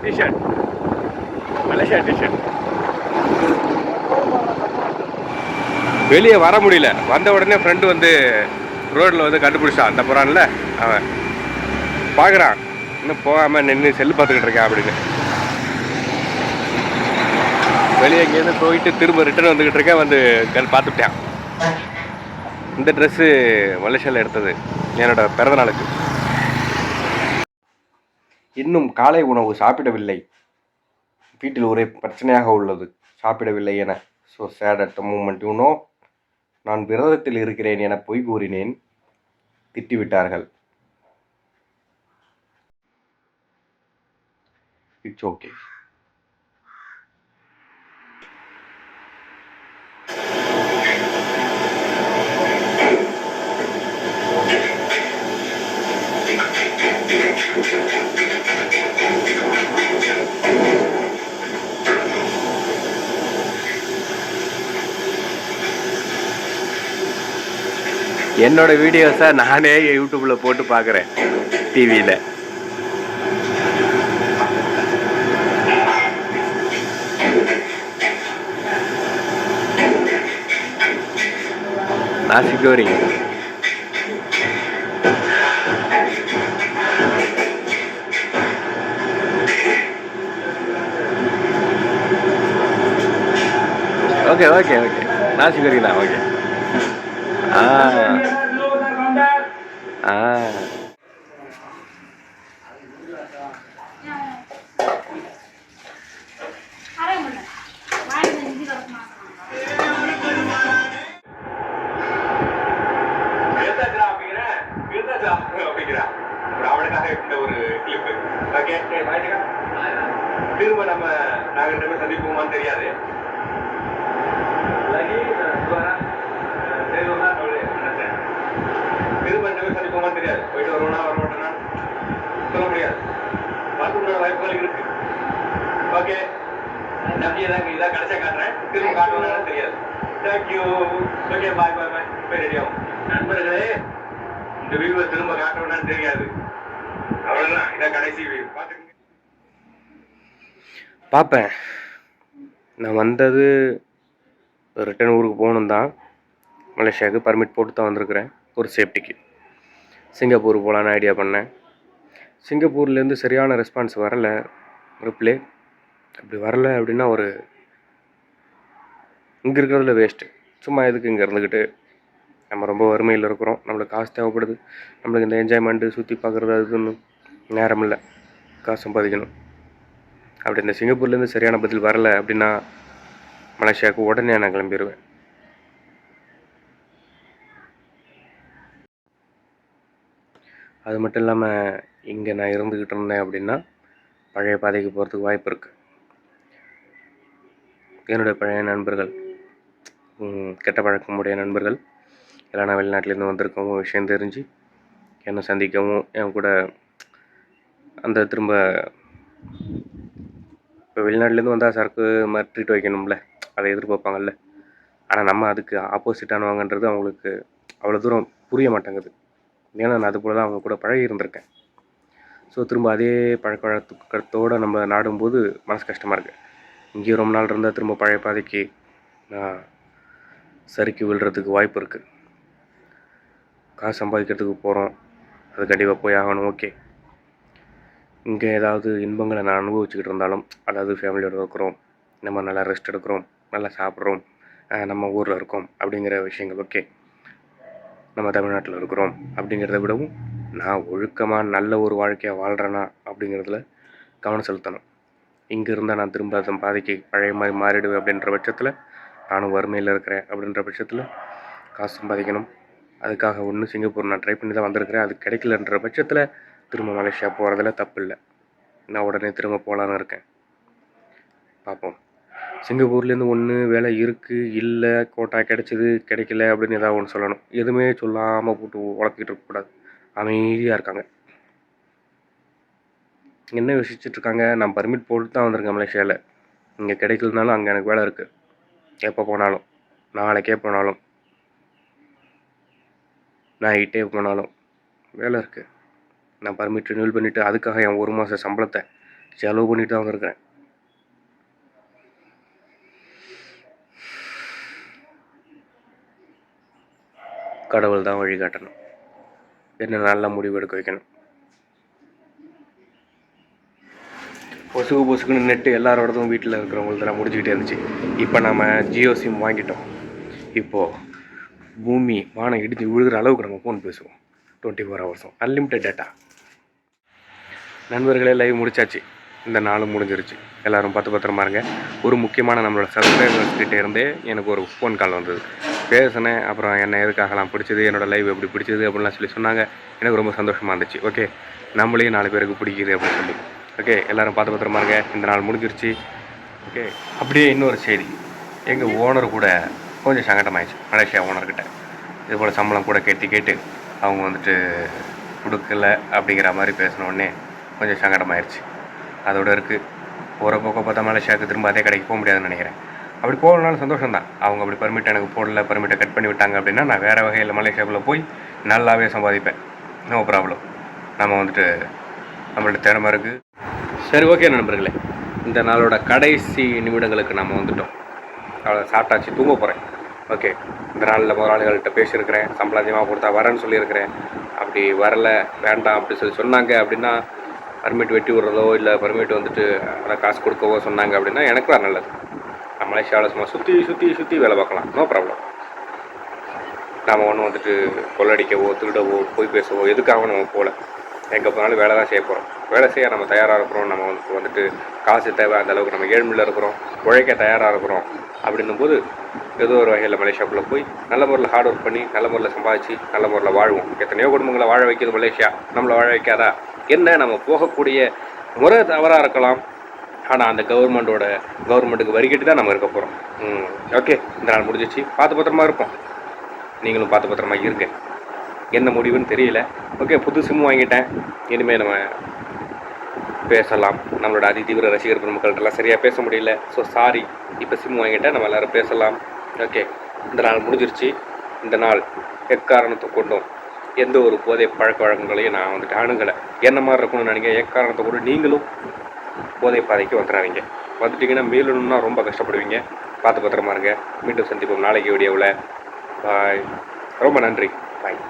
T shirt, Malaysia T shirt. வெளியே வர முடியல. வந்த உடனே ஃப்ரெண்டு வந்து ரோட்டில் வந்து கண்டுபிடிச்சான். அந்த புறான்ல அவன் பார்க்குறான், இன்னும் போகாமல் நின்று செல்லு பார்த்துக்கிட்டு இருக்கேன் அப்படின்னு. வெளியே எங்கேருந்து போயிட்டு திரும்ப ரிட்டர்ன் வந்துக்கிட்டு இருக்கேன். வந்து பார்த்துட்டேன். இந்த ட்ரெஸ்ஸு மலேசியாவில் எடுத்தது என்னோட பிறந்த நாளுக்கு. இன்னும் காலை உணவு சாப்பிடவில்லை. வீட்டில் ஒரே பிரச்சனையாக உள்ளது, சாப்பிடவில்லை என. So sad at the moment you know. நான் விரதத்தில் இருக்கிறேன் என பொய் கூறினேன். திட்டிவிட்டார்கள். It's okay. என்னோட வீடியோஸை நானே யூடியூப்பில் போட்டு பார்க்குறேன், டிவியில். nasi goreng. Oke, nasi goreng lah, oke. திரும்ப நம்ம நாங்கள் சந்திப்போமான்னு தெரியாது. திரும்ப சந்திப்போமான்னு தெரியாது. போயிட்டு வருவோம்னா வரமாட்டேன்னா சொல்ல முடியாது. பார்க்கக்கூடிய வாய்ப்புகள் இருக்கு. ஓகே, நம்பியை தான் இதாக கடைசியாக காட்டுறேன். திரும்ப காட்டுவோம்னா தெரியாது. தேங்க்யூ. ஓகே, பாய் பாய் பாய். போய் ரெடி ஆகும். நண்பர்களே, இந்த வீடியோ திரும்ப காட்டுவோம்னா தெரியாது. அவ்வளோதான், இதான் கடைசி வீடியோ. பார்ப்பேன். நான் வந்தது ரிட்டன் ஊருக்கு போகணும் தான். மலேசியாவுக்கு பர்மிட் போட்டு தான் வந்திருக்கிறேன் ஒரு சேஃப்டிக்கு. சிங்கப்பூர் போகலான்னு ஐடியா பண்ணேன். சிங்கப்பூர்லேருந்து சரியான ரெஸ்பான்ஸ் வரலை, ரிப்ளே. அப்படி வரலை அப்படின்னா ஒரு இங்கே இருக்கிறதுல வேஸ்ட்டு. சும்மா எதுக்கு இங்கே இருந்துக்கிட்டு, நம்ம ரொம்ப வறுமையில் இருக்கிறோம், நம்மளுக்கு காசு தேவைப்படுது, நம்மளுக்கு இந்த என்ஜாய்மெண்ட்டு சுற்றி பார்க்குறது அதுன்னு நேரம் இல்லை, காசு சம்பாதிக்கணும். அப்படி இந்த சிங்கப்பூர்லேருந்து சரியான பதில் வரலை அப்படின்னா மலேசியாவுக்கு உடனே நான் கிளம்பிடுவேன். அது மட்டும் இல்லாமல் இங்கே நான் இருந்துக்கிட்டு இருந்தேன் அப்படின்னா பழைய பாதைக்கு போகிறதுக்கு வாய்ப்பு இருக்குது. என்னுடைய பழைய நண்பர்கள், கெட்ட பழக்கமுடைய நண்பர்கள் எல்லாம் நான் வெளிநாட்டிலேருந்து வந்திருக்கவும் விஷயம் தெரிஞ்சு என்னை சந்திக்கவும் என் கூட அந்த திரும்ப இப்போ வெளிநாட்டிலேருந்து வந்தால் சரக்கு மாதிரி ட்ரீட் வைக்கணும்ல, அதை எதிர்பார்ப்பாங்கல்ல. ஆனால் நம்ம அதுக்கு ஆப்போசிட்டானவங்கன்றது அவங்களுக்கு அவ்வளோ தூரம் புரிய மாட்டேங்குது. ஏன்னா நான் அது போல தான் அவங்க கூட பழகி இருந்திருக்கேன். ஸோ திரும்ப அதே பழக்க வழக்கத்தோடு நம்ம நாடும்போது மனசு கஷ்டமாக இருக்குது. இங்கேயும் ரொம்ப நாள் இருந்தால் திரும்ப பழைய பாதைக்கு நான் சறுக்கி விழுறதுக்கு வாய்ப்பு இருக்குது. காசு சம்பாதிக்கிறதுக்கு போகிறோம், அது கண்டிப்பாக போய் ஆகணும். ஓகே, இங்கே ஏதாவது இன்பங்களை நான் அனுபவிச்சுக்கிட்டு இருந்தாலும், அதாவது ஃபேமிலியோடு இருக்கிறோம், நம்ம நல்லா ரெஸ்ட் எடுக்கிறோம், நல்லா சாப்பிட்றோம், நம்ம ஊரில் இருக்கோம் அப்படிங்கிற விஷயங்கள் ஓகே. நம்ம தமிழ்நாட்டில் இருக்கிறோம் அப்படிங்கிறத விடவும் நான் ஒழுக்கமாக நல்ல ஒரு வாழ்க்கையாக வாழ்கிறேனா அப்படிங்கிறதுல கவனம் செலுத்தணும். இங்கே இருந்தால் நான் திரும்ப அதன் பாதைக்கு பழைய மாதிரி மாறிடுவேன் அப்படின்ற பட்சத்தில், நானும் வறுமையில் இருக்கிறேன் அப்படின்ற பட்சத்தில் காசு சம்பாதிக்கணும். அதுக்காக ஒன்று சிங்கப்பூர் நான் ட்ரை பண்ணி தான் வந்திருக்கிறேன். அது கிடைக்கலன்ற பட்சத்தில் திரும்ப மலேசியா போகிறதுல தப்பு இல்லை. நான் உடனே திரும்ப போகலான்னு இருக்கேன். பார்ப்போம். சிங்கப்பூர்லேருந்து ஒன்று வேலை இருக்குது, இல்லை கோட்டா கிடைச்சிது கிடைக்கல அப்படின்னு ஏதாவது ஒன்று சொல்லணும். எதுவுமே சொல்லாமல் போட்டு உழப்பிக்கிட்டு இருக்கக்கூடாது. அமைதியாக இருக்காங்க. என்ன யோசிச்சுட்ருக்காங்க, நான் பர்மிட் போட்டு தான் வந்திருக்கேன் மலேசியாவில். இங்கே கிடைக்கலனாலும் அங்கே எனக்கு வேலை இருக்குது. எப்போ போனாலும், நாளைக்கே போனாலும், நைட்டே போனாலும் வேலை இருக்குது. நான் பர்மிட் ரினியூவல் பண்ணிவிட்டு அதுக்காக என் 1 மாத சம்பளத்தை செலவு பண்ணிட்டு தான் வந்திருக்கிறேன். கடவுள் தான் வழிகாட்டணும். என்ன நல்ல முடிவு எடுக்க வைக்கணும். பொசுக்குன்னு நெட்டு எல்லாரோடதும் வீட்டில் இருக்கிறவங்களுக்கெல்லாம் முடிஞ்சுக்கிட்டே இருந்துச்சு. இப்போ நம்ம ஜியோ சிம் வாங்கிட்டோம். இப்போது பூமி வானம் இடிஞ்சு விழுகிற அளவுக்கு நம்ம ஃபோன் பேசுவோம் 24 ஹவர்ஸும் அன்லிமிட்டட் டேட்டா. நண்பர்களே, லைவ் முடிச்சாச்சு. இந்த நாளும் முடிஞ்சிருச்சு. எல்லோரும் பத்திரமா இருங்க. ஒரு முக்கியமான நம்மளோட சப்ஸ்கிரைபர்ஸ்கிட்டே இருந்தே எனக்கு ஒரு ஃபோன் கால் வந்தது. பேசினேன். அப்புறம் என்ன எதுக்காகலாம் பிடிச்சது, என்னோடய லைவ் எப்படி பிடிச்சது அப்படின்லாம் சொல்லி சொன்னாங்க. எனக்கு ரொம்ப சந்தோஷமாக இருந்துச்சு. ஓகே, நம்மளையும் 4 பேருக்கு பிடிக்குது அப்படின்னு சொல்லி. ஓகே, எல்லோரும் பத்திரமா இருங்க. இந்த நாள் முடிஞ்சிருச்சு. ஓகே, அப்படியே இன்னொரு செய்தி. எங்கள் ஓனர் கூட கொஞ்சம் சங்கடமாயிடுச்சு. மலேசியா ஓனர்கிட்ட இது போல் சம்பளம் கூட கேட்டு அவங்க வந்துட்டு கொடுக்கல அப்படிங்கிற மாதிரி பேசினோடனே கொஞ்சம் சங்கடமாயிடுச்சு. அதோடு இருக்குது. போகிற போக்க பார்த்தா மலேசியாவுக்கு திரும்ப அதே கடைக்கு போக முடியாதுன்னு நினைக்கிறேன். அப்படி போகலனாலும் சந்தோஷம் தான். அவங்க அப்படி பர்மிட் எனக்கு போடல, பர்மிட்டை கட் பண்ணி விட்டாங்க அப்படின்னா நான் வேறு வகையில் மலேசியாவுக்குள்ளே போய் நல்லாவே சம்பாதிப்பேன். No problem. நம்ம வந்துட்டு நம்மள்ட்ட திறமை இருக்குது. சரி, ஓகே நண்பர்களே, இந்த நாளோட கடைசி நிமிடங்களுக்கு நம்ம வந்துட்டோம். அவ்வளோ சாப்பிட்டாச்சு, தூங்க போகிறேன். ஓகே, இந்த நாளில் முதலாளிகள்கிட்ட பேசியிருக்கிறேன். சம்பளம் அதிகமாக கொடுத்தா வரேன்னு சொல்லியிருக்கிறேன். அப்படி வரலை, வேண்டாம் அப்படி சொன்னாங்க அப்படின்னா பர்மிட் வெட்டி விடுறதோ இல்லை பர்மிட் வந்துட்டு அதை காசு கொடுக்கவோ சொன்னாங்க அப்படின்னா எனக்கு தான் நல்லது. நம்ம மலேசியாவில் சும்மா சுற்றி வேலை பார்க்கலாம். No problem. நாம் ஒன்றும் வந்துட்டு கொள்ளடிக்கவோ திருடவோ போய் பேசவோ எதுக்காக நம்ம போகல. எங்கே போனாலும் வேலை தான் செய்ய போகிறோம். வேலை செய்ய நம்ம தயாராக இருக்கிறோம். நம்ம வந்துட்டு காசு தேவை, அந்தளவுக்கு நம்ம ஏழ்மையில் இருக்கிறோம், உழைக்க தயாராக இருக்கிறோம். அப்படின்னும்போது ஏதோ ஒரு வகையில் மலேசியாவுக்குள்ளே போய் நல்ல முறையில் ஹார்ட் ஒர்க் பண்ணி நல்ல முறையில் சம்பாதிச்சு நல்ல முறையில் வாழ்வோம். எத்தனையோ குடும்பங்களை வாழ வைக்கிறது மலேசியா, நம்மளை வாழ வைக்காதா? என்ன, நம்ம போகக்கூடிய முறை தவறாக இருக்கலாம், ஆனால் அந்த கவர்மெண்ட்டுக்கு வரி கட்டி தான் நம்ம இருக்க போகிறோம். ஓகே, இந்த நாள் முடிஞ்சிச்சு. பார்த்து பத்திரமா இருப்போம். நீங்களும் பார்த்து பத்திரமா இருங்க. என்ன முடிவுன்னு தெரியல. ஓகே, புது சிம் வாங்கிட்டேன். இனிமேல் நம்ம பேசலாம். நம்மளோட அதிதீவிர ரசிகர் பெருமக்கள்கிட்டலாம் சரியாக பேச முடியல. So sorry. இப்போ சிம் வாங்கிட்டேன், நம்ம எல்லோரும் பேசலாம். ஓகே, இந்த நாள் முடிஞ்சிருச்சு. இந்த நாள் எக்காரணத்தை கொண்டும் எந்த ஒரு போதை பழக்க வழக்கங்களையும் நான் வந்துட்டு அணுகலை. என்ன மாதிரி இருக்கணும்னு நினைக்க எக்காரணத்தை கொண்டு நீங்களும் போதை பாதைக்கு வந்துடாதீங்க. வந்துட்டிங்கன்னா மீளணும்னா ரொம்ப கஷ்டப்படுவீங்க. பார்த்து பத்திரமா இருங்க. மீண்டும் சந்திப்போம் நாளைக்கு வீடியோவில். பாய். ரொம்ப நன்றி. பாய்.